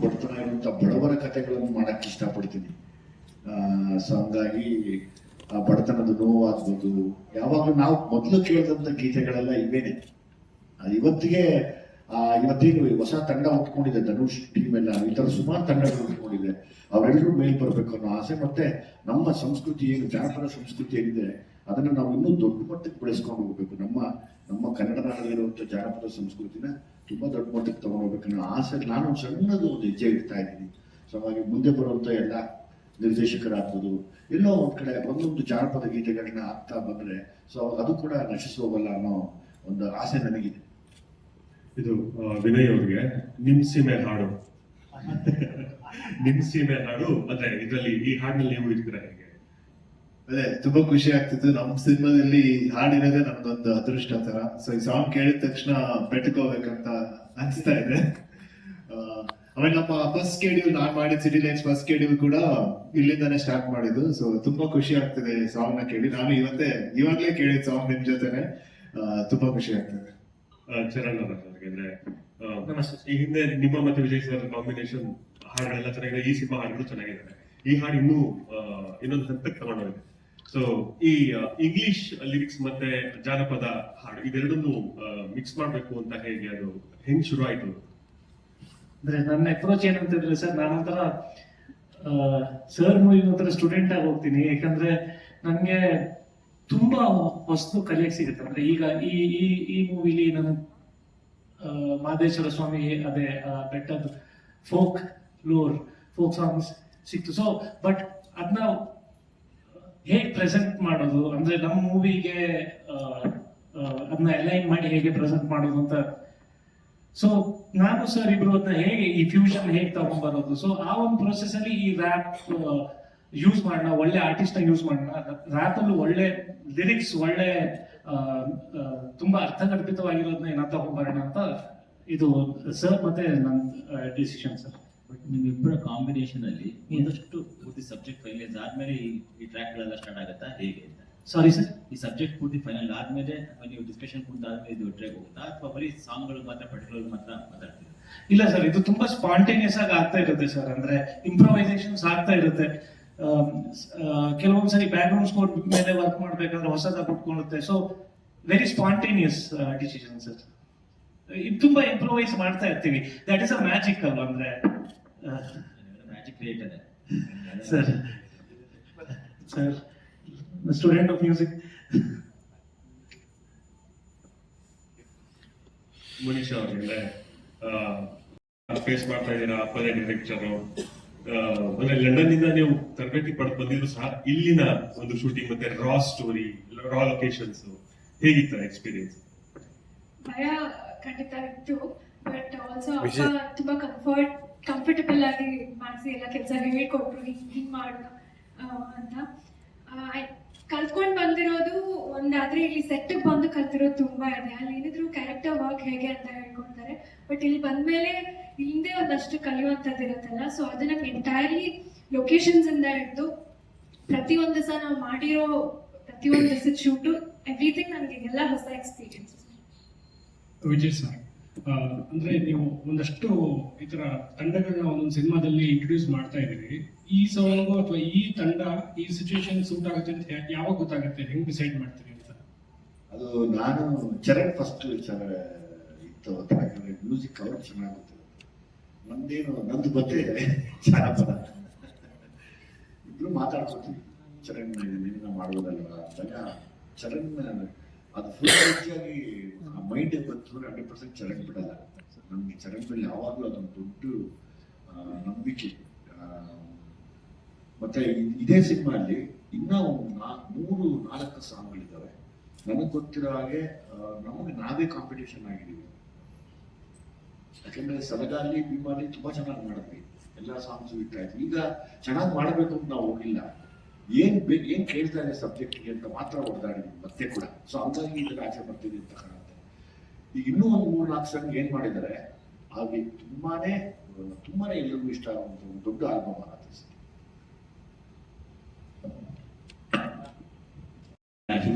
ಬಡತನ ಇರುವಂತ ಬಡವರ ಕಥೆಗಳನ್ನು ಮಾಡಕ್ಕೆ ಇಷ್ಟಪಡ್ತೀನಿ. ಸೊ ಹಂಗಾಗಿ ಆ ಬಡತನದ ನೋವಾಗ್ಬೋದು, ಯಾವಾಗಲೂ ನಾವು ಮೊದಲು ಕೇಳಿದಂತ ಗೀತೆಗಳೆಲ್ಲ ಇವೇನೆ. ಇವತ್ತಿಗೆ ಇವತ್ತೇನು ಹೊಸ ತಂಡ ಹುಟ್ಕೊಂಡಿದೆ, ಧನುಷ್ ಟೀಮ್ ಎಲ್ಲ ಈ ತರ ಸುಮಾರು ತಂಡಗಳು ಹುಟ್ಕೊಂಡಿದೆ. ಅವರೆಲ್ಲರೂ ಮೇಲ್ ಬರ್ಬೇಕು ಅನ್ನೋ ಆಸೆ, ಮತ್ತೆ ನಮ್ಮ ಸಂಸ್ಕೃತಿ ಏನು ಜಾನಪದ ಸಂಸ್ಕೃತಿ ಏನಿದೆ ಅದನ್ನ ನಾವು ಇನ್ನೂ ದೊಡ್ಡ ಮಟ್ಟಕ್ಕೆ ಬೆಳೆಸ್ಕೊಂಡು ಹೋಗ್ಬೇಕು. ನಮ್ಮ ಕನ್ನಡ ನಾಡಲ್ಲಿರುವಂತ ಜಾನಪದ ಸಂಸ್ಕೃತಿನ ತುಂಬಾ ದೊಡ್ಡ ಮಟ್ಟಕ್ಕೆ ತಗೊಂಡು ಹೋಗ್ಬೇಕನ್ನೋ ಆಸೆ ನಾನು ಸಣ್ಣದು ಒಂದು ಹೆಜ್ಜೆ ಇಡ್ತಾ ಇದ್ದೀನಿ. ಸೊ ಹಾಗಾಗಿ ಮುಂದೆ ಬರುವಂತ ಎಲ್ಲ ನಿರ್ದೇಶಕರಾಗ್ಬೋದು, ಎಲ್ಲೋ ಒಂದ್ ಕಡೆ ಒಂದೊಂದು ಜಾನಪದ ಗೀತೆಗಳನ್ನ ಆಗ್ತಾ ಬಂದ್ರೆ ಸೊ ಅದು ಕೂಡ ನಶಿಸಿ ಹೋಗಲ್ಲ ಅನ್ನೋ ಒಂದು ಆಸೆ ನನಗಿದೆ. ಇದು ವಿನಯ್ ಅವ್ರಿಗೆ ನಿಮ್ ಸೀಮೆ ಹಾಡು ನಿಮ್ ಸೀಮೆ ಹಾಡು ಅಂದ್ರೆ ಇದರಲ್ಲಿ ಈ ಹಾಡಿನಲ್ಲಿ ನೀವು ಇರ್ತೀರಾ ಹೇಗೆ? ಅದೇ ತುಂಬಾ ಖುಷಿ ಆಗ್ತಿತ್ತು. ನಮ್ಮ ಸಿನಿಮಾದಲ್ಲಿ ಹಾಡಿರೋದೇ ನಮ್ದೊಂದು ಅದೃಷ್ಟ ತರ. ಸೊ ಈ ಸಾಂಗ್ ಕೇಳಿದ ತಕ್ಷಣ ಬೆಟ್ಕೋಬೇಕಂತ ಅನ್ಸ್ತಾ ಇದೆ. ಆಮೇಲೆ ನಮ್ಮ ಫಸ್ಟ್ ಸ್ಕೆಡ್ಯೂಲ್ ನಾನ್ ಮಾಡಿದ ಸಿಟಿ ಲೈನ್ಸ್ ಫಸ್ಟ್ ಸ್ಕೆಡ್ಯೂಲ್ ಕೂಡ ಇಲ್ಲಿಂದಾನೇ ಸ್ಟಾರ್ಟ್ ಮಾಡಿದ್ದು. ಸೊ ತುಂಬಾ ಖುಷಿ ಆಗ್ತಿದೆ ಈ ಸಾಂಗ್ ನ ಕೇಳಿ. ನಾನು ಇವಾಗ್ಲೇ ಕೇಳಿದ ಸಾಂಗ್ ನಿಮ್ ಜೊತೆನೆ ತುಂಬಾ ಖುಷಿ ಆಗ್ತಿದೆ. ಚರಣ್ ಅವ್ರಿಗೆ ಅಂದ್ರೆ ಈ ಹಿಂದೆ ನಿಮ್ಮ ಮತ್ತೆ ವಿಜಯ್ ಸರ್ ಕಾಂಬಿನೇಷನ್ ಹಾಡುಗಳೆಲ್ಲ ಚೆನ್ನಾಗಿದೆ, ಈ ಸಿನಿಮಾ ಹಾಡುಗಳು ಚೆನ್ನಾಗಿದ್ದಾರೆ. ಈ ಹಾಡು ಇನ್ನೂ ಇನ್ನೊಂದು ಹಂತಕ್ಕೆ ತಗೊಂಡೋಗಿದೆ. ಸೊ ಈ ಇಂಗ್ಲಿಷ್ ಲಿರಿಕ್ಸ್ ಮತ್ತೆ ಜಾನಪದ ಹಾಡು ಇವೆರಡನ್ನು ಮಿಕ್ಸ್ ಮಾಡ್ಬೇಕು ಅಂತ ಹೇಗೆ ಅದು ಹೆಂಗ್ ಶುರು ಆಯ್ತು? ಅಂದ್ರೆ ನನ್ನ ಅಪ್ರೋಚ್ ಏನಂತಿದ್ರೆ ಸರ್, ನಾನೊಂಥರ ಸರ್ ಮೂವಿಗೆ ಒಂಥರ ಸ್ಟೂಡೆಂಟ್ ಆಗಿ ಹೋಗ್ತೀನಿ. ಯಾಕಂದ್ರೆ ನನ್ಗೆ ತುಂಬಾ ವಸ್ತು ಕಲಿಯಕ್ ಸಿಗುತ್ತೆ. ಅಂದ್ರೆ ಈಗ ಈ ಮೂವಿಲಿ ನಾನು ಮಹದೇಶ್ವರ ಸ್ವಾಮಿ ಅದೇ ಬೆಟ್ಟದ ಫೋಕ್ ಸಾಂಗ್ಸ್ ಸಿಕ್ತು. ಸೊ ಬಟ್ ಅದನ್ನ ಹೇಗೆ ಪ್ರೆಸೆಂಟ್ ಮಾಡೋದು, ಅಂದ್ರೆ ನಮ್ಮ ಮೂವಿಗೆ ಅದನ್ನ ಅಲೈನ್ ಮಾಡಿ ಹೇಗೆ ಪ್ರೆಸೆಂಟ್ ಮಾಡೋದು ಅಂತ. ಸೊ ನಾನು ಸರ್ ಇಬ್ರು ಅದನ್ನ ಹೇಗೆ ಈ ಫ್ಯೂಷನ್ ಹೇಗೆ ತಗೊಂಡ್ಬರೋದು, ಸೊ ಆ ಒಂದು ಪ್ರೊಸೆಸ್ ಅಲ್ಲಿ ಈ ರ್ಯಾಪ್ ಯೂಸ್ ಮಾಡೋಣ, ಒಳ್ಳೆ ಆರ್ಟಿಸ್ಟ್ ಯೂಸ್ ಮಾಡೋಣ, ರ್ಯಾಪ್ ಅಲ್ಲೂ ಒಳ್ಳೆ ಲಿರಿಕ್ಸ್, ಒಳ್ಳೆ ತುಂಬಾ ಅರ್ಥಗರ್ಭಿತವಾಗಿರೋದನ್ನ ಏನಾದ್ರು ತಗೊಂಡ್ಬರೋಣ ಅಂತ ಇದು ಸರ್ ಮತ್ತೆ ನನ್ನ ಡಿಸಿಷನ್ ಸರ್. ಬಟ್ ನಿಮ್ಮಿಬ್ಬರ ಕಾಂಬಿನೇಷನ್ ಅಲ್ಲಿ ಒಂದಷ್ಟು ಪೂರ್ತಿ ಸಬ್ಜೆಕ್ಟ್ ಫೈನಲೈಸ್ ಆದ್ಮೇಲೆ ಈ ಟ್ರ್ಯಾಕ್ ಗಳೆಲ್ಲ ಸ್ಟಾರ್ಟ್ ಆಗುತ್ತಾ ಹೇಗೆ ಅಂತ? ಸಾರಿ ಸರ್, ಈ ಸಬ್ಜೆಕ್ಟ್ ಪೂರ್ತಿ ಫೈನಲ್ ಆದ್ಮೇಲೆ ನೀವು ಡಿಸ್ಕಷನ್ ಆದ್ಮೇಲೆ ಇದು ಟ್ರ್ಯಾಕ್ ಹೋಗುತ್ತಾ ಅಥವಾ ಬರೀ ಸಾಂಗ್ಗಳು ಮಾತ್ರ ಪರ್ಟಿಕ್ಯುಲರ್ ಮಾತ್ರ ಮಾತಾಡ್ತೀರಾ? ಇಲ್ಲ ಸರ್, ಇದು ತುಂಬಾ ಸ್ಪಾಂಟೇನಿಯಸ್ ಆಗಿ ಆಗ್ತಾ ಇರುತ್ತೆ ಸರ್. ಅಂದ್ರೆ ಇಂಪ್ರೊವೈಸೇಷನ್ಸ್ ಆಗ್ತಾ ಇರುತ್ತೆ. ಕೆಲವೊಂದ್ಸರಿ ಬ್ಯಾಕ್ ಗ್ರೌಂಡ್ ಸ್ಕೋರ್ ಮೇಲೆ ವರ್ಕ್ ಮಾಡ್ಬೇಕಾದ್ರೆ ಹೊಸದಾಗಿ ಕುಟ್ಕೊಳ್ಳುತ್ತೆ. So very spontaneous decision sir. ಇದು ತುಂಬಾ ಇಂಪ್ರೊವೈಸ್ ಮಾಡ್ತಾ ಇರ್ತೀವಿ. ದಟ್ ಇಸ್ ಅ ಮ್ಯಾಜಿಕ್ ಅಲ್ವಾ? ಅಂದ್ರೆ ಮ್ಯಾಜಿಕ್ ಕ್ರಿಯೇಟ್ ಇದೆ sir. Student of music. Manish ಅವ್ರಿಗೆ ಫೇಸ್ ಮಾಡ್ತಾ ಇದ್ದೀರಾ ಅಪ್ಪನೇ ಡೈರೆಕ್ಟರ್, ಅಂದ್ರೆ ಲಂಡನ್ ನಿಂದ ನೀವು ತರಬೇತಿ ಪಡೆದು ಬಂದಿದ್ರು ಸಹ ಇಲ್ಲಿನ ಒಂದು ಶೂಟಿಂಗ್ ಮತ್ತೆ ರಾ ಸ್ಟೋರಿ, ರಾ ಲೊಕೇಶನ್ಸ್ ಹೇಗಿತ್ತು ಎಕ್ಸ್ಪೀರಿಯನ್ಸ್? ಭಯ ಖಂಡಿತ ಇತ್ತು, ಬಟ್ ಆಲ್ಸೋ ಅಪ್ಪ ತುಂಬಾ ಕಂಫರ್ಟಬಲ್ ಆಗಿ ಮಾಡಿಸಿ ಎಲ್ಲ ಕೆಲಸ ಹೇಳ್ಕೊಟ್ರು, ಹಿಂಗ್ ಮಾಡು ಅಂತ. ಕಲ್ತ್ಕೊಂಡ್ ಬಂದಿರೋದು ಒಂದಾದ್ರೆ ಇಲ್ಲಿ ಸೆಟ್ ಬಂದು ಕಲ್ತಿರೋದು ತುಂಬಾ ಇದೆ. ಅಲ್ಲಿ ಏನಿದ್ರು ಕ್ಯಾರೆಕ್ಟರ್ ವರ್ಕ್ ಹೇಗೆ ಅಂತ ಹೇಳ್ಕೊಡ್ತಾರೆ, ಬಟ್ ಇಲ್ಲಿ ಬಂದ್ಮೇಲೆ ಹಿಂದೆ ಒಂದಷ್ಟು ಕಲಿಯುವಂಥದ್ದು ಇರುತ್ತಲ್ಲ. ಸೊ ಅದನ್ನ ಎಂಟೈರ್ಲಿ ಲೊಕೇಶನ್ಸ್ ಇಂದ ಹಿಡಿದು ಪ್ರತಿಯೊಂದು ಸಹ ನಾವು ಮಾಡಿರೋ ಪ್ರತಿಯೊಂದು ದಿವಸದ ಶೂಟು ಎವ್ರಿಥಿಂಗ್ ನನಗೆ ಎಲ್ಲ ಹೊಸ ಎಕ್ಸ್ಪೀರಿಯನ್ಸ್. ವಿಜಯ್ ಸರ್, ಅಂದ್ರೆ ನೀವು ಒಂದಷ್ಟು ಈ ತರ ತಂಡಗಳನ್ನ ಒಂದೊಂದು ಸಿನಿಮಾದಲ್ಲಿ ಇಂಟ್ರೊಡ್ಯೂಸ್ ಮಾಡ್ತಾ ಇದ್ದೀರಿ. ಈ ಸಾಂಗ್ ಅಥವಾ ಈ ತಂಡ ಈ ಸಿಚುವೇಶನ್ ಸೂಟ್ ಆಗುತ್ತೆ ಅಂತ ಯಾವಾಗ ಗೊತ್ತಾಗುತ್ತೆ, ಹೆಂಗ್ ಡಿಸೈಡ್ ಮಾಡ್ತೀರಿ ಅಂತ? ಅದು ನಾನು ಚರಣ್ ಫಸ್ಟ್ ಇತ್ತು, ಯಾಕಂದ್ರೆ ಮ್ಯೂಸಿಕ್ ಅವ್ರು ಚೆನ್ನಾಗುತ್ತೆ, ನಂದು ಮತ್ತೆ ಜಾನಪದ ಇಬ್ರು ಮಾತಾಡ್ಕೊತೀವಿ. ಚರಣ್ ನಿನ್ನ ಮಾಡ್ಬೋದಲ್ವಾ ಅಂದಾಗ ಚರಣ್ ಅದು ಫುಲ್ ಆಗಿ ಮೈಂಡ್ ಬಂತು 100% ಚರಣ್ ಬಿಡಲ್ಲ. ನಮ್ಗೆ ಚರಣ್ ಮೇಲೆ ಯಾವಾಗಲೂ ಅದೊಂದು ದೊಡ್ಡ ನಂಬಿಕೆ. ಮತ್ತೆ ಇದೇ ಸಿನಿಮಾ ಅಲ್ಲಿ ಇನ್ನ 3-4 ಸಾಂಗ್ಗಳಿದ್ದಾವೆ. ನನಗೆ ಗೊತ್ತಿರೋ ಹಾಗೆ ನಮಗೆ ನಾವೇ ಕಾಂಪಿಟೇಷನ್ ಆಗಿದ್ದೀವಿ. ಯಾಕಂದ್ರೆ ಸಲಗಾಲಿ ಭೀಮಾಲಿ ತುಂಬಾ ಚೆನ್ನಾಗಿ ಮಾಡಿದ್ವಿ, ಎಲ್ಲ ಸಾಂಗ್ಸ್ ಇಟ್ಟಾಯ್ತು. ಈಗ ಚೆನ್ನಾಗಿ ಮಾಡಬೇಕು ಅಂತ ನಾವು ಹೋಗಿಲ್ಲ, ಏನ್ ಕೇಳ್ತಾ ಇದೆ ಸಬ್ಜೆಕ್ಟ್ಗೆ ಅಂತ ಮಾತ್ರ ಹೊಡೆದಾಡಿದ್ವಿ ಮತ್ತೆ ಕೂಡ. ಸೊ ಹಂಗಾಗಿ ಇದ್ರ ಆಚೆ ಬರ್ತಿದ್ವಿ ಅಂತ ಕಾಣುತ್ತೆ. ಈಗ ಇನ್ನೂ ಒಂದು 3-4 ಸಾಂಗ್ ಏನ್ ಮಾಡಿದ್ದಾರೆ, ಹಾಗೆ ತುಂಬಾನೇ ಎಲ್ಲರಿಗೂ ಇಷ್ಟ ಆಗುವಂತ ಒಂದು ದೊಡ್ಡ ಆಲ್ಬಮ್ ಆಗುತ್ತೆ.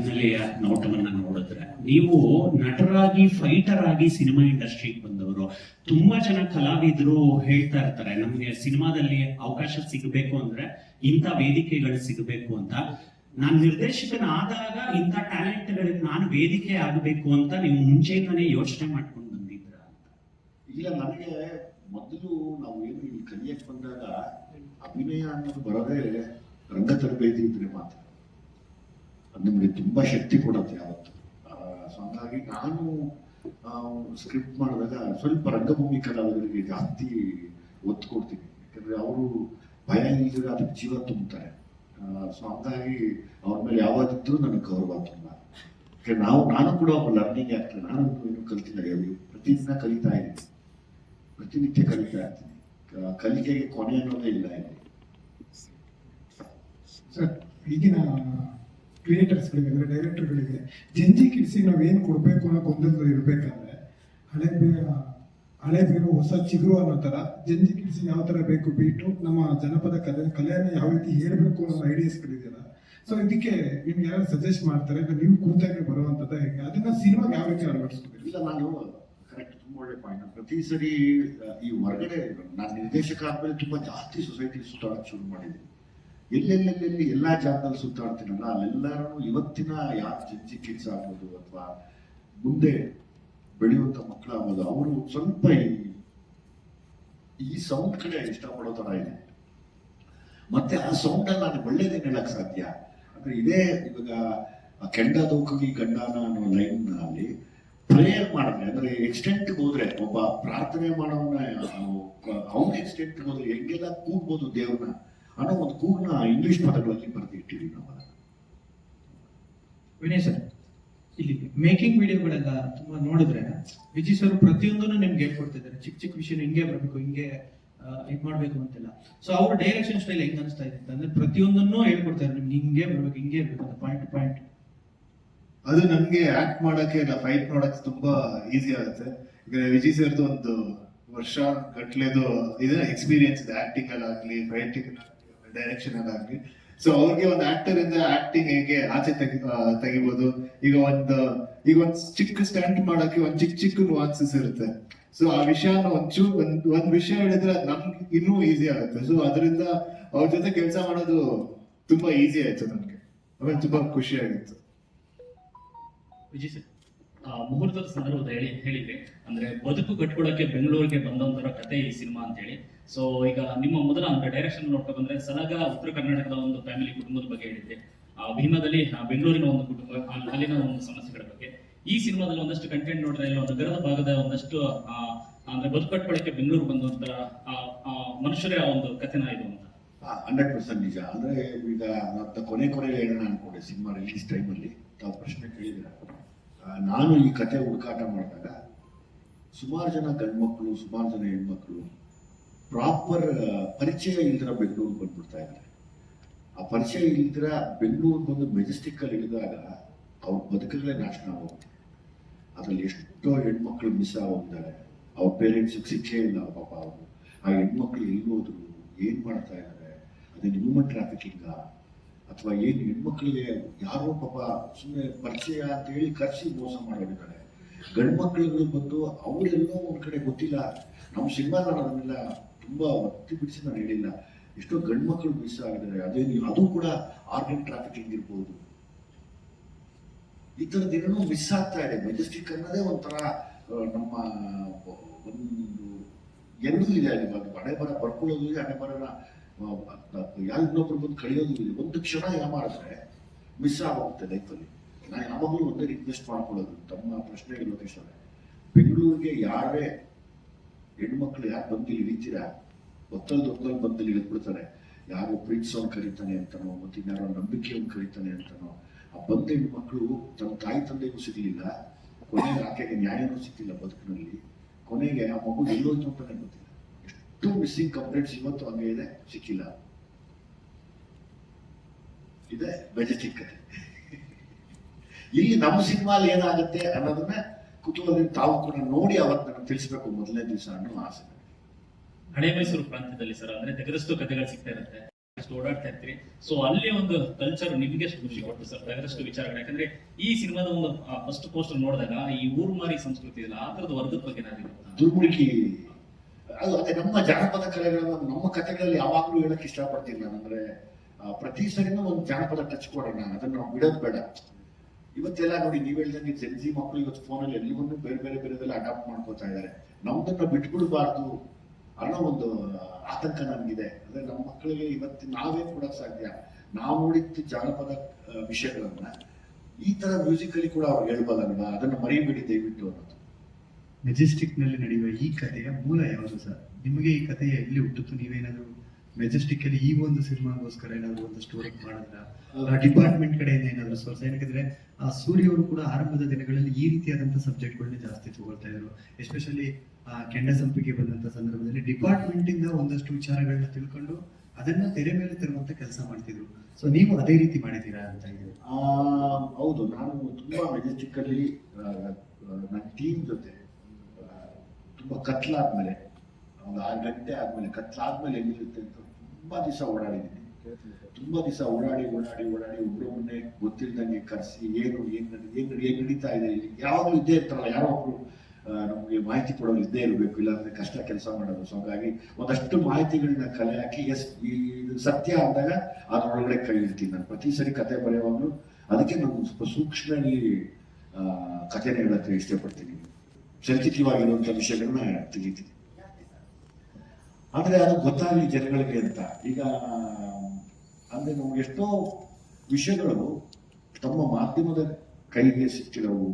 ಹಿನ್ನೆಲೆಯ ನೋಟವನ್ನ ನೋಡಿದ್ರೆ, ನೀವು ನಟರಾಗಿ ಫೈಟರ್ ಆಗಿ ಸಿನಿಮಾ ಇಂಡಸ್ಟ್ರಿಗೆ ಬಂದವರು. ತುಂಬಾ ಜನ ಕಲಾವಿದರು ಹೇಳ್ತಾ ಇರ್ತಾರೆ, ನಮ್ಗೆ ಸಿನಿಮಾದಲ್ಲಿ ಅವಕಾಶ ಸಿಗಬೇಕು ಅಂದ್ರೆ ಇಂಥ ವೇದಿಕೆಗಳು ಸಿಗಬೇಕು ಅಂತ. ನಾನ್ ನಿರ್ದೇಶಕನಾದಾಗ ಇಂಥ ಟ್ಯಾಲೆಂಟ್ಗಳಿಗೆ ನಾನು ವೇದಿಕೆ ಆಗಬೇಕು ಅಂತ ನೀವು ಮುಂಚೆಯಿಂದಾನೇ ಯೋಚನೆ ಮಾಡ್ಕೊಂಡು ಬಂದಿದ್ರ ಅಂತ? ಇಲ್ಲ, ನನಗೆ ಮೊದಲು ನಾವು ಏನು ಇಲ್ಲಿ ಕಲಿಯಕ್ಕೆ ಬಂದಾಗ ಅಭಿನಯ ಅನ್ನೋದು ಬರೋದೇ ರಂಗ ತರಬೇತಿ ಇದ್ರೆ ಮಾತ್ರ. ಅದು ನಿಮಗೆ ತುಂಬಾ ಶಕ್ತಿ ಕೊಡುತ್ತೆ ಯಾವತ್ತು. ಸೊ ಹಂಗಾಗಿ ನಾನು ಸ್ಕ್ರಿಪ್ಟ್ ಮಾಡಿದಾಗ ಸ್ವಲ್ಪ ರಂಗಭೂಮಿ ಕಲಾವಿದರಿಗೆ ಜಾಸ್ತಿ ಒತ್ತು ಕೊಡ್ತೀನಿ. ಯಾಕಂದ್ರೆ ಅವರು ಭಯ ಇಲ್ಲದ್ರೆ ಅದಕ್ಕೆ ಜೀವ ತುಂಬ್ತಾರೆ. ಸೊ ಹಂಗಾಗಿ ಅವ್ರ ಮೇಲೆ ಯಾವಾಗಿದ್ರೂ ನನಗೆ ಗೌರವ ತುಂಬ. ಯಾಕಂದ್ರೆ ನಾನು ಕೂಡ ಒಬ್ಬ ಲರ್ನಿಂಗ್ ಆಗ್ತದೆ. ನಾನು ಏನು ಕಲ್ತಿಲ್ಲ, ಪ್ರತಿದಿನ ಕಲಿತಾ ಇದ್ದೀನಿ, ಪ್ರತಿನಿತ್ಯ ಕಲಿತಾ ಇರ್ತೀನಿ. ಕಲಿಕೆಗೆ ಕೊನೆ ಅನ್ನೋದೇ ಇಲ್ಲ ಇಲ್ಲಿ. ಸರ್, ಈಗಿನ ಕ್ರಿಯೇಟರ್ಸ್ಗಳಿಗೆ ಅಂದ್ರೆ ಡೈರೆಕ್ಟರ್ಗಳಿಗೆ ಜಂಜಿ ಕಿಡ್ಸಿಗೆ ನಾವು ಏನ್ ಕೊಡ್ಬೇಕು ಅನ್ನೋ ಗೊಂದಲದಲ್ಲಿ ಇರ್ಬೇಕಂದ್ರೆ ಹಳೆ ಬೇರು ಹೊಸ ಚಿಗುರು ಅನ್ನೋ ತರ ಜಂಜಿ ಕಿಡ್ಸಿಗೆ ಯಾವ ತರ ಬೇಕು ಬೀಟು, ನಮ್ಮ ಜನಪದ ಕಲೆಯನ್ನ ಯಾವ ರೀತಿ ಹೇಳ್ಬೇಕು ಅನ್ನೋ ಐಡಿಯಾಸ್ಗಳಿದೆಯಲ್ಲ. ಸೊ ಇದಕ್ಕೆ ನಿಮ್ಗೆ ಯಾರು ಸಜೆಸ್ಟ್ ಮಾಡ್ತಾರೆ, ನೀವು ಕೂತಾಗೆ ಬರುವಂತದ ಹೇಗೆ ಅದನ್ನ ಸಿನಿಮಾಗೆ ಯಾವ ರೀತಿ ಅಳವಡಿಸ್ಬೋದು? ಇಲ್ಲ, ನಾನು ಕರೆಕ್ಟ್, ತುಂಬಾ ಒಳ್ಳೆ ಪಾಯಿಂಟ್. ಪ್ರತಿ ಸರಿ ಈ ಹೊರಗಡೆ ನಾನು ನಿರ್ದೇಶಕ ಆದ್ಮೇಲೆ ತುಂಬಾ ಜಾಸ್ತಿ ಸೊಸೈಟಿ ಸುತ್ತಾಡಕ್ ಶುರು ಮಾಡಿದ್ದೀನಿ. ಎಲ್ಲೆಲ್ಲೆಲ್ಲಿ ಎಲ್ಲಾ ಜಾಗದಲ್ಲಿ ಸುತ್ತಾಡ್ತೀನಲ್ಲ, ಅಲ್ಲೆಲ್ಲರೂ ಇವತ್ತಿನ ಯಾರು ಜಂಜಿ ಕಿಡ್ಸ್ ಆಗ್ಬೋದು ಅಥವಾ ಮುಂದೆ ಬೆಳೆಯುವಂತ ಮಕ್ಕಳಾಗ್ಬೋದು, ಅವರು ಸ್ವಲ್ಪ ಈ ಸೌಂಡ್ ಕಡೆ ಇಷ್ಟಪಡೋ ತರ ಇದೆ. ಮತ್ತೆ ಆ ಸೌಂಡ್ ಅಲ್ಲಿ ನಾನು ಒಳ್ಳೇದೇನು ಹೇಳಕ್ ಸಾಧ್ಯ ಅಂದ್ರೆ, ಇದೇ ಇವಾಗ ಕೆಂಡದೋಕಿ ಗಂಡನ ಅನ್ನೋ ಲೈನ್ ಅಲ್ಲಿ ಪ್ರೇಯರ್ ಮಾಡಿದ್ರೆ, ಅಂದ್ರೆ ಎಕ್ಸ್ಟೆಂಟ್ ಹೋದ್ರೆ, ಒಬ್ಬ ಪ್ರಾರ್ಥನೆ ಮಾಡೋನ ಅವನ ಎಕ್ಸ್ಟೆಂಟ್ ಹೋದ್ರೆ ಹೆಂಗೆಲ್ಲ ಕೂಗ್ಬೋದು ದೇವ್ರನ್ನ ಅನ್ನೋ ಒಂದು ಕೂಗ್ನ ಇಂಗ್ಲಿಷ್ ಪದಗಳಲ್ಲಿ ಬರೆದು ಇಟ್ಟಿದ್ದೀವಿ ನಾವು. ವಿನಯ್ ಸರ್, ಇಲ್ಲಿ ಮೇಕಿಂಗ್ ವಿಡಿಯೋಗಳೆಲ್ಲ ತುಂಬಾ ನೋಡಿದ್ರೆ ವಿಜಯ್ ಸರ್ ಪ್ರತಿಯೊಂದನ್ನು ನಿಮ್ಗೆ ಹೇಳ್ಕೊಡ್ತಿದ್ದಾರೆ. ಚಿಕ್ಕ ಚಿಕ್ಕ ವಿಷಯ ಹಿಂಗೆ ಬರ್ಬೇಕು, ಹಿಂಗೆ ಇದ್ ಮಾಡ್ಬೇಕು ಅಂತೆಲ್ಲ. ಸೊ ಅವ್ರ ಡೈರೆಕ್ಷನ್ ಸ್ಟೈಲ್ ಹೆಂಗ್ ಅನಿಸ್ತಾ ಇದೆ ಅಂದ್ರೆ ಪ್ರತಿಯೊಂದನ್ನು ಹೇಳ್ಕೊಡ್ತಾರೆ, ನಿಮ್ಗೆ ಹಿಂಗೆ ಬರ್ಬೇಕು, ಹಿಂಗೆ ಇರ್ಬೇಕು ಅಂತ ಪಾಯಿಂಟ್ ಪಾಯಿಂಟ್. ಅದು ನನ್ಗೆ ಆಕ್ಟ್ ಮಾಡಕ್ಕೆ ಇಲ್ಲ, ಫೈಟ್ ಮಾಡಕ್ಕೆ ತುಂಬಾ ಈಸಿ ಆಗುತ್ತೆ. ಈಗ ವಿಜಯ್ ಸರ್ದು ಒಂದು ವರ್ಷ ಗಟ್ಲೆದು ಇದೆ ಎಕ್ಸ್ಪೀರಿಯನ್ಸ್ ಇದೆ, ಆಕ್ಟಿಂಗ್ ಅಲ್ಲಾಗ್ಲಿ, ಫೈಟಿಂಗ್ ಡೈರೆಕ್ಷನ್ ಅಲ್ಲಾಗ್ಲಿ. ಸೊ ಅವ್ರಿಗೆ ಒಂದು ಆಕ್ಟರ್ ಇಂದ ಆಕ್ಟಿಂಗ್ ಹೇಗೆ ಆಚೆ ತೆಗಿಬಹುದು. ಈಗ ಒಂದು ಚಿಕ್ಕ ಸ್ಟಂಟ್ ಮಾಡಕ್ಕೆ ಒಂದ್ ಚಿಕ್ಕ ನುವಾನ್ಸಸ್ ಇರುತ್ತೆ. ಸೊ ಆ ವಿಷಯನ ಒಂದ್ ವಿಷಯ ಹೇಳಿದ್ರೆ ನಮ್ಗೆ ಇನ್ನೂ ಈಸಿ ಆಗುತ್ತೆ. ಸೊ ಅದರಿಂದ ಅವ್ರ ಜೊತೆ ಕೆಲಸ ಮಾಡೋದು ತುಂಬಾ ಈಸಿ ಆಯ್ತು ನನ್ಗೆ. ಆಮೇಲೆ ತುಂಬಾ ಖುಷಿ ಆಗಿತ್ತು. ವಿಜಯ್ ಸರ್, ಮುಹೂರ್ತದ ಸಂದರ್ಭದಲ್ಲಿ ಹೇಳಿದ್ರಿ ಅಂದ್ರೆ ಬದುಕು ಕಟ್ಕೊಳಕ್ಕೆ ಬೆಂಗಳೂರಿಗೆ ಬಂದೊಂದರ ಕತೆ ಈ ಸಿನಿಮಾ ಅಂತ ಹೇಳಿ. ಸೊ ಈಗ ನಿಮ್ಮ ಮೊದಲ ಅಂದ್ರೆ ಡೈರೆಕ್ಷನ್ ನೋಡ್ಕೊ ಬಂದ್ರೆ ಸಲಗ ಉತ್ತರ ಕರ್ನಾಟಕದ ಒಂದು ಫ್ಯಾಮಿಲಿ ಕುಟುಂಬದ ಬಗ್ಗೆ ಹೇಳಿದ್ರಿ, ಭೀಮಾದಲ್ಲಿ ಬೆಂಗಳೂರಿನ ಒಂದು ಕುಟುಂಬ, ಅಲ್ಲಿನ ಒಂದು ಸಮಸ್ಯೆಗಳ ಬಗ್ಗೆ. ಈ ಸಿನಿಮಾದಲ್ಲಿ ಒಂದಷ್ಟು ಕಂಟೆಂಟ್ ನೋಡಿದ್ರೆ ಇಲ್ಲಿ ನಗರದ ಭಾಗದ ಒಂದಷ್ಟು ಅಂದ್ರೆ ಬದುಕು ಕಟ್ಕೊಳಕ್ಕೆ ಬೆಂಗಳೂರು ಬಂದಂತ ಮನುಷ್ಯರೇ ಆ ಒಂದು ಕಥೆನ ಇದು ಅಂತ. 100% ನಿಜ. ಅಂದ್ರೆ ಈಗ ಕೊನೆ ಹೇಳೋಣ ಅನ್ಕೊಂಡೆ ಸಿನಿಮಾ ರಿಲೀಸ್ ಟೈಮಲ್ಲಿ ತಾವು ಪ್ರಶ್ನೆ ಕೇಳಿದ್ರ. ನಾನು ಈ ಕತೆ ಹುಡುಕಾಟ ಮಾಡಿದಾಗ ಸುಮಾರು ಜನ ಗಂಡ್ಮಕ್ಳು, ಸುಮಾರು ಜನ ಹೆಣ್ಮಕ್ಳು ಪ್ರಾಪರ್ ಪರಿಚಯ ಇಲ್ದಿರ ಬೆಂಗಳೂರು ಬಂದ್ಬಿಡ್ತಾ ಇದ್ದಾರೆ. ಆ ಪರಿಚಯ ಇಲ್ದಿರ ಬೆಂಗಳೂರು ಬಂದು ಮೆಜೆಸ್ಟಿಕ್ ಅಲ್ಲಿ ಇಳಿದಾಗ ಅವ್ರ ಬದುಕುಗಳೇ ನಾಶನ ಆಗೋಗುತ್ತೆ. ಅದ್ರಲ್ಲಿ ಎಷ್ಟೋ ಹೆಣ್ಮಕ್ಳು ಮಿಸ್ ಆಗೋಗಿದ್ದಾರೆ. ಅವ್ರ ಪೇರೆಂಟ್ಸಿಗೆ ಶಿಕ್ಷೆ ಇಲ್ಲ ಪಾಪ. ಅವರು ಆ ಹೆಣ್ಮಕ್ಳು ಎಲ್ಲಿ ಹೋದ್ರು, ಏನ್ ಮಾಡ್ತಾ ಇದ್ದಾರೆ, ಅದೇನು ಹ್ಯೂಮನ್ ಟ್ರಾಫಿಕಿಂಗ ಅಥವಾ ಏನು ಹೆಣ್ಮಕ್ಳಿಗೆ ಯಾರೋ ಪಾಪ ಸುಮ್ಮನೆ ಪರಿಚಯ ಅಂತ ಹೇಳಿ ಕರ್ಸಿ ಮೋಸ ಮಾಡೋರಿದ್ದಾರೆ. ಗಂಡು ಮಕ್ಕಳುಗಳು ಬಂದು ಅವರೆಲ್ಲೋ ಒಂದ್ ಕಡೆ ಗೊತ್ತಿಲ್ಲ. ನಮ್ಮ ಸಿನಿಮಾದ ಅದನ್ನೆಲ್ಲ ತುಂಬಾ ಒತ್ತಿ ಬಿಡಿಸಿ ನಾನು ಹೇಳಿಲ್ಲ. ಎಷ್ಟೋ ಗಂಡು ಮಕ್ಕಳು ಮಿಸ್ ಆಗಿದ್ದಾರೆ. ಅದು ಕೂಡ ಆರ್ಗನ್ ಟ್ರಾಫಿಕಿಂಗ್ ಇರ್ಬೋದು. ಈ ತರದ ಏನೋ ಮಿಸ್ ಆಗ್ತಾ ಇದೆ. ಮೆಜೆಸ್ಟಿಕ್ ಅನ್ನೋದೇ ಒಂಥರ ನಮ್ಮ ಒಂದು ಎಲ್ಲೂ ಇದೆ ಅಲ್ಲಿ. ಹಣೆ ಬರ ಬರ್ಕೊಳ್ಳೋದು ಇದೆ, ಹಣೆ ಬರನ ಯಾರು ಇನ್ನೊಬ್ರು ಬಂದು ಕಳೆಯೋದು ಇದೆ. ಒಂದು ಕ್ಷಣ ಯಾಮಾರಿದ್ರೆ ಮಿಸ್ ಆಗೋಗುತ್ತೆ ಲೈಫಲ್ಲಿ. ನಾನು ಯಾವಾಗಲೂ ಒಂದೇ ರಿಕ್ವೆಸ್ಟ್ ಮಾಡ್ಕೊಳ್ಳೋದು ತಮ್ಮ ಪ್ರಶ್ನೆಗೆ ಲೋಕೇಶ್ ಅವರೇ, ಬೆಂಗಳೂರಿಗೆ ಯಾರೇ ಹೆಣ್ಮಕ್ಳು ಯಾರು ಬಂದು ಇಳಿತೀರಾ, ಒತ್ತಲ್ಲಿ ಬಂದಲ್ಲಿ ಇಳಿದ್ಬಿಡ್ತಾರೆ. ಯಾರು ಪ್ರೀತಿಸೋನ್ ಕರೀತಾನೆ ಅಂತನೋ, ಮತ್ತೆ ಇನ್ಯಾರೋ ನಂಬಿಕೆಯನ್ನು ಕರೀತಾನೆ ಅಂತನೋ, ಆ ಬಂದ ಹೆಣ್ಮಕ್ಳು ತನ್ನ ತಾಯಿ ತಂದೆಗೂ ಸಿಗ್ಲಿಲ್ಲ, ಕೊನೆಗೆ ಆಕೆಗೆ ನ್ಯಾಯನೂ ಸಿಕ್ಕಿಲ್ಲ ಬದುಕಿನಲ್ಲಿ. ಕೊನೆಗೆ ಆ ಮಗು ಎಲ್ಲೋಯ್ತು ಅಂತಾನೆ ಗೊತ್ತಿಲ್ಲ. ಎಷ್ಟು ಮಿಸ್ಸಿಂಗ್ ಕಂಪ್ಲೇಂಟ್ಸ್ ಇವತ್ತು ಹಂಗೆ ಇದೆ, ಸಿಕ್ಕಿಲ್ಲ. ಇದೆ ಮೆಜೆಸ್ಟಿಕ್ ಕತೆ. ಇಲ್ಲಿ ನಮ್ಮ ಸಿನಿಮಾಲಿ ಏನಾಗುತ್ತೆ ಅನ್ನೋದನ್ನ ಕುತೂಹಲದಿಂದ ತಾವು ಕೂಡ ನೋಡಿ ಅವತ್ತು ನನಗೆ ತಿಳಿಸ್ಬೇಕು ಮೊದಲನೇ ದಿವಸ ಅನ್ನೋ ಆಸೆ. ಹಳೆ ಮೈಸೂರು ಪ್ರಾಂತ್ಯದಲ್ಲಿ ಸರ್ ಅಂದ್ರೆ ತೆಗೆದಷ್ಟು ಕಥೆಗಳು ಸಿಗ್ತಾ ಇರುತ್ತೆ. ಸಾಕಷ್ಟು ಓಡಾಡ್ತಾ ಇರ್ತೀರಿ. ಸೊ ಅಲ್ಲಿ ಒಂದು ಕಲ್ಚರ್ ನಿಮ್ಗೆ ಎಷ್ಟು ಖುಷಿ ಕೊಟ್ಟು ಸರ್ ಬೇರೆಷ್ಟು ವಿಚಾರಗಳು? ಯಾಕಂದ್ರೆ ಈ ಸಿನಿಮಾದ ಒಂದು ಫಸ್ಟ್ ಪೋಸ್ಟರ್ ನೋಡಿದಾಗ ಈ ಊರ್ಮಾರಿ ಸಂಸ್ಕೃತಿ ಇಲ್ಲ ಆ ತರದ ವರ್ಗದ ಬಗ್ಗೆ ಏನಾದ್ರು ದುರ್ಮುಖಿ ಅದು ಅದೇ ನಮ್ಮ ಜಾನಪದ ಕಲೆಗಳನ್ನು ನಮ್ಮ ಕಥೆಗಳಲ್ಲಿ ಯಾವಾಗಲೂ ಹೇಳಕ್ ಇಷ್ಟಪಡ್ತೀನಿ ನಾನು. ಅಂದ್ರೆ ಪ್ರತಿ ಸರಿನೂ ಒಂದು ಜಾನಪದ ಟಚ್ ಕೊಡೋಣ, ಅದನ್ನ ನಾವು ಬಿಡೋದು ಬೇಡ. ಇವತ್ತೆಲ್ಲ ನೋಡಿ, ನೀವ್ ಹೇಳ್ದಂಗೆ ಜೆನ್ಸಿ ಮಕ್ಕಳು ಇವತ್ತು ಫೋನಲ್ಲಿ ಎಲ್ಲವನ್ನೂ ಬೇರೆ ಬೇರೆ ಬೇರೆದೆಲ್ಲ ಅಡಾಪ್ಟ್ ಮಾಡ್ಕೋತಾ ಇದ್ದಾರೆ. ನಮ್ದನ್ನ ಬಿಟ್ಬಿಡ್ಬಾರ್ದು ಅನ್ನೋ ಒಂದು ಆತಂಕ ನನ್ಗಿದೆ. ಅಂದ್ರೆ ನಮ್ಮ ಮಕ್ಕಳಿಗೆ ಇವತ್ತು ನಾವೇ ಕೊಡಕ್ ಸಾಧ್ಯ, ನಾವು ನೋಡಿದ್ದು ಜಾನಪದ ವಿಷಯಗಳನ್ನ ಈ ತರ ಮ್ಯೂಸಿಕಲ್ಲಿ ಕೂಡ ಅವ್ರು ಹೇಳ್ಬೋದಲ್ವಾ, ಅದನ್ನ ಮರಿಬೇಡಿ ದಯವಿಟ್ಟು ಅನ್ನೋದು. ಮೆಜೆಸ್ಟಿಕ್ ನಲ್ಲಿ ನಡೆಯುವ ಈ ಕಥೆಯ ಮೂಲ ಯಾವುದು ಸರ್? ನಿಮಗೆ ಈ ಕಥೆಯ ಎಲ್ಲಿ ಹುಟ್ಟಿತು? ನೀವೇನಾದ್ರು ಮೆಜೆಸ್ಟಿಕ್ ಅಲ್ಲಿ ಈ ಒಂದು ಸಿನಿಮಾಗೋಸ್ಕರ ಏನಾದ್ರು ಒಂದಷ್ಟು ವರ್ಕ್ ಮಾಡಿದ್ರ? ಡಿಪಾರ್ಟ್ಮೆಂಟ್ ಕಡೆಯಿಂದ ಏನಾದ್ರು ಸೋರ್ಸ್? ಯಾಕಂದ್ರೆ ಆ ಸೂರ್ಯ ಅವರು ಕೂಡ ಆರಂಭದ ದಿನಗಳಲ್ಲಿ ಈ ರೀತಿಯಾದಂತಹ ಸಬ್ಜೆಕ್ಟ್ಗಳನ್ನ ಜಾಸ್ತಿ ತಗೊಳ್ತಾ ಇದ್ರು. ಎಸ್ಪೆಷಲಿ ಕೆಂಡ ಸಂಪಿಗೆ ಬಂದಂತ ಸಂದರ್ಭದಲ್ಲಿ ಡಿಪಾರ್ಟ್ಮೆಂಟ್ ಇಂದ ಒಂದಷ್ಟು ವಿಚಾರಗಳನ್ನ ತಿಳ್ಕೊಂಡು ಅದನ್ನ ತೆರೆ ಮೇಲೆ ತರುವಂತ ಕೆಲಸ ಮಾಡ್ತಿದ್ರು. ಸೊ ನೀವು ಅದೇ ರೀತಿ ಮಾಡಿದ್ದೀರಾ ಅಂತ ಇದೆ? ಹೌದು, ನಾನು ತುಂಬಾ ಮೆಜೆಸ್ಟಿಕ್ ಅಲ್ಲಿ ನನ್ನ ಟೀಮ್ ಜೊತೆ ತುಂಬಾ ಕತ್ಲಾದ್ಮೇಲೆ ಒಂದು 6 ಗಂಟೆ ಆದ್ಮೇಲೆ ಕತ್ಲಾದ್ಮೇಲೆ ಎಲ್ಲಿರುತ್ತೆ ಅಂತ ತುಂಬಾ ದಿವಸ ಓಡಾಡಿದ್ದೀನಿ. ತುಂಬಾ ದಿವಸ ಓಡಾಡಿ ಒಬ್ಬರೊಬ್ಬರನ್ನೇ ಗೊತ್ತಿಲ್ದಂಗೆ ಕರೆಸಿ ಏನ್ ನಡೀತಾ ಇದೆ ಇಲ್ಲಿ ಯಾವಾಗಲೂ ಇದ್ದೇ ಇರ್ತಾರಲ್ಲ, ಯಾರೋ ಒಬ್ರು ನಮ್ಗೆ ಮಾಹಿತಿ ಕೊಡೋರು ಇದ್ದೇ ಇರಬೇಕು, ಇಲ್ಲಾಂದ್ರೆ ಕಷ್ಟ ಕೆಲಸ ಮಾಡೋದು. ಸೊ ಹಾಗಾಗಿ ಒಂದಷ್ಟು ಮಾಹಿತಿಗಳನ್ನ ಕಲೆ ಹಾಕಿ ಇದು ಸತ್ಯ ಅಂದಾಗ ಅದ್ರೊಳಗಡೆ ಕೈ ಇಡ್ತೀನಿ ನಾನು ಪ್ರತಿ ಸರಿ ಕತೆ ಬರೆಯುವಾಗಲೂ. ಅದಕ್ಕೆ ನಾನು ಸ್ವಲ್ಪ ಸೂಕ್ಷ್ಮದಲ್ಲಿ ಕಥೆನ ಹೇಳಕ್ಕೆ ಇಷ್ಟಪಡ್ತೀನಿ, ಸೆನ್ಸಿಟಿವ್ ಆಗಿರುವಂತ ವಿಷಯಗಳನ್ನ ತೆಗಿತೀನಿ. ಆದ್ರೆ ಅದು ಗೊತ್ತಾಗಲಿ ಜನಗಳಿಗೆ ಅಂತ. ಈಗ ಅಂದ್ರೆ ನಮ್ಗೆ ಎಷ್ಟೋ ವಿಷಯಗಳು ತಮ್ಮ ಮಾಧ್ಯಮದ ಕೈಗೆ ಸಿಕ್ಕಿರೋವು,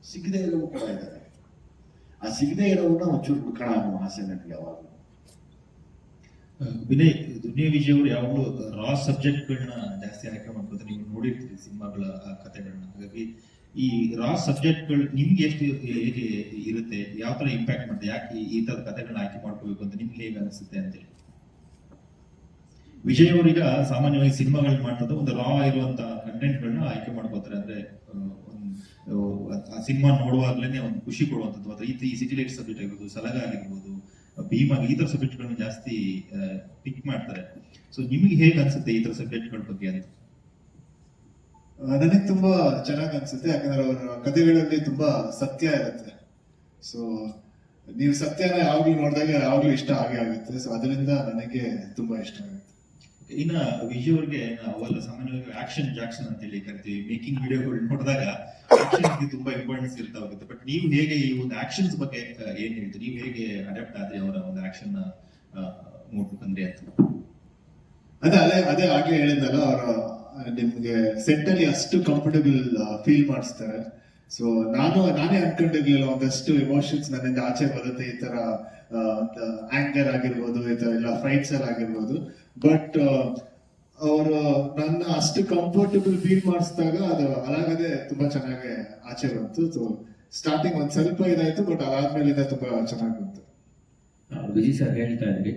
ಸಿಗದೆ ಇರೋವು ಕೂಡ ಇದ್ದಾರೆ. ಆ ಸಿಗದೆ ಇರೋವನ್ನ ಒಂಚೂರು ಹುಡ್ಕೋಣ ಅನ್ನೋ ಆಸೆ ನನಗೆ ಯಾವಾಗಲೂ. ವಿನಯ್, ದುನಿಯಾ ವಿಜಯ್ ಅವರು ಯಾವಾಗಲೂ ರಾ ಸಬ್ಜೆಕ್ಟ್ಗಳನ್ನ ಜಾಸ್ತಿ ಆಯ್ಕೆ ಮಾಡ್ಕೊತಾರೆ. ನೀವು ನೋಡಿರ್ತೀರಿ ಸಿನಿಮಾಗಳ ಕಥೆಗಳನ್ನ. ಹಾಗಾಗಿ ಈ ರಾ ಸಬ್ಜೆಕ್ಟ್ಗಳು ನಿಮ್ಗೆ ಎಷ್ಟು ಹೇಗೆ ಇರುತ್ತೆ, ಯಾವ ತರ ಇಂಪ್ಯಾಕ್ಟ್ ಮಾಡುತ್ತೆ, ಯಾಕೆ ಈ ತರದ ಕಥೆಗಳನ್ನ ಆಯ್ಕೆ ಮಾಡ್ಕೋಬೇಕು ಅಂತ ನಿಮ್ಗೆ ಹೇಗೆ ಅನಿಸುತ್ತೆ ಅಂತೇಳಿ? ವಿಜಯ್ ಅವರೀಗ ಸಾಮಾನ್ಯವಾಗಿ ಸಿನಿಮಾಗಳನ್ನ ಮಾಡ್ತಾರೆ, ಒಂದು ರಾ ಇರುವಂತ ಕಂಟೆಂಟ್ಗಳನ್ನ ಆಯ್ಕೆ ಮಾಡ್ಕೋತಾರೆ. ಅಂದ್ರೆ ಆ ಸಿನಿಮಾ ನೋಡುವಾಗ್ಲೇನೆ ಒಂದು ಖುಷಿ ಕೊಡುವಂಥದ್ದು. ಅಥವಾ ಈ ಸಿಟಿ ಲೈಟ್ ಸಬ್ಜೆಕ್ಟ್ ಆಗಿರ್ಬೋದು, ಸಲಗ ಆಗಿರ್ಬೋದು, ಭೀಮಾ, ಈ ತರ ಸಬ್ಜೆಕ್ಟ್ಗಳನ್ನ ಜಾಸ್ತಿ ಪಿಕ್ ಮಾಡ್ತಾರೆ. ಸೊ ನಿಮ್ಗೆ ಹೇಗೆ ಅನ್ಸುತ್ತೆ ಈ ತರ ಸಬ್ಜೆಕ್ಟ್ಗಳ ಬಗ್ಗೆ ಅಂತ? ನನಗೆ ತುಂಬಾ ಚೆನ್ನಾಗಿ ಅನ್ಸುತ್ತೆ, ಯಾಕಂದ್ರೆ ಅವರ ಕಥೆಗಳಲ್ಲಿ ತುಂಬಾ ಸತ್ಯ ಇರುತ್ತೆ. ಸೊ ನೀವು ಸತ್ಯನ ಯಾವಾಗ್ಲೂ ನೋಡಿದಾಗ ಯಾವಾಗ್ಲೂ ಇಷ್ಟ ಆಗೇ ಆಗುತ್ತೆ. ಸೊ ಅದರಿಂದ ನನಗೆ ತುಂಬಾ ಇಷ್ಟ ಆಗುತ್ತೆ. ಇನ್ನ ವಿಜಯ್ ಅವ್ರಿಗೆ ಅವೆಲ್ಲ ಸಾಮಾನ್ಯವಾಗಿ ಆಕ್ಷನ್ ಜಾಕ್ಷನ್ ಅಂತ ಹೇಳಿ ಕರಿತೀವಿ. ಮೇಕಿಂಗ್ ವಿಡಿಯೋಗಳು ನೋಡಿದಾಗ ಆಕ್ಷನ್ಸ್ಗೆ ತುಂಬಾ ಇಂಪಾರ್ಟೆನ್ಸ್ ಇರ್ತಾ ಹೋಗುತ್ತೆ. ಬಟ್ ನೀವು ಹೇಗೆ ಈ ಒಂದು ಆಕ್ಷನ್ಸ್ ಬಗ್ಗೆ ಏನ್ ಹೇಳ್ತೀರಿ? ನೀವು ಹೇಗೆ ಅಡಾಪ್ಟ್ ಆದ್ರಿ ಅವರ ಒಂದು ಆಕ್ಷನ್ ನೋಡ್ಬೇಕಂದ್ರೆ ಅಂತ? ಅದೇ ಆಗ್ಲೇ ಹೇಳಿದ್ನಲ್ಲ, ಅವರ ನಿಮ್ಗೆ ಸೆಟ್ ಅಲ್ಲಿ ಅಷ್ಟು ಕಂಫರ್ಟಬಲ್ ಫೀಲ್ ಮಾಡಿಸ್ತಾರೆ. ಸೊ ನಾನೇ ಅನ್ಕೊಂಡಿರ್ಲಿಲ್ಲ ಒಂದಷ್ಟು ಎಮೋಷನ್ಸ್ ನನ್ನಿಂದ ಆಚೆ ಬರುತ್ತೆ, ಈ ತರ ಆಂಗರ್ ಆಗಿರ್ಬೋದು, ಈ ತರ ಎಲ್ಲ ಫೈಟ್ಸ್ ಅಲ್ಲಿ ಆಗಿರ್ಬೋದು. ಬಟ್ ಅವರು ನನ್ನ ಅಷ್ಟು ಕಂಫರ್ಟಬಲ್ ಫೀಲ್ ಮಾಡಿಸಿದಾಗ ಅದು ಅದಾಗದೆ ತುಂಬಾ ಚೆನ್ನಾಗಿ ಆಚೆ ಬಂತು. ಸೊ ಸ್ಟಾರ್ಟಿಂಗ್ ಒಂದ್ ಸ್ವಲ್ಪ ಇದಾಯ್ತು, ಬಟ್ ಅದಾದ್ಮೇಲಿಂದ ತುಂಬಾ ಚೆನ್ನಾಗಿ ಬಂತು. ವಿಜಯ್ ಸರ್ ಹೇಳ್ತಾ ಇದ್ರಿ